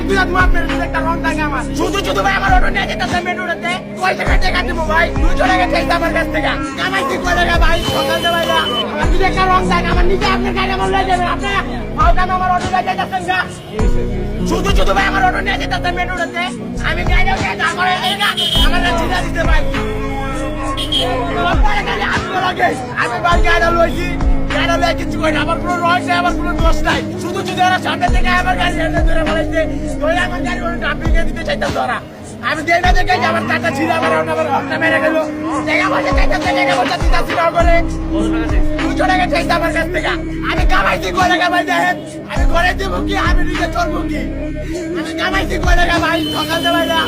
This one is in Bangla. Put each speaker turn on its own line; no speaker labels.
দুই হাত মাপ মেরে দিলে একটা রং থাকে আমার শুধু শুধু ভাই আমার অটো নিয়ে যেতে মেন রোডে কয় টাকা টাকা দিব ভাই 200 টাকা চাইছে আমার কাছ থেকে কামাইছি কয় টাকা ভাই সকালে ভাই আমার যদি একটা রং থাকে আমার নিজে আপনার গাড়ি আমার লয়ে যাবেন আপনি ফাউকান আমার অটো লয়ে যাইতেছেন গা শুধু শুধু ভাই আমার অটো নিয়ে যেতে মেন রোডে আমি গাড়ি আমার এই না আমার চিন্তা দিতে ভাই আমি বার গাড়ি লইছি গাড়ি লয়ে কিছু করি আমার কোনো রং নাই আমার কোনো দোষ নাই শুধু শুধু ওরা সামনে থেকে আমার গাড়ি এনে ধরে বলেছে ধরে আমার গাড়ি ওরা ডাম্পিংয়ে দিতে চাইতেছে ওরা আমি দেই না দেখে আমার টাকা ছিল আমার হর্নটা মেরে গেল টাকা পয়সা চাইতেছে টাকা পয়সা দিতেছি না করে 200 টাকা চাইছে আমার কাছ থেকে আমি কামাইছি কয় টাকা ভাই দেখেন আমি ঘরে দেবো কি আমি নিজে চলবো কি আমি কামাইছি কয় টাকা ভাই সকাল ভাই না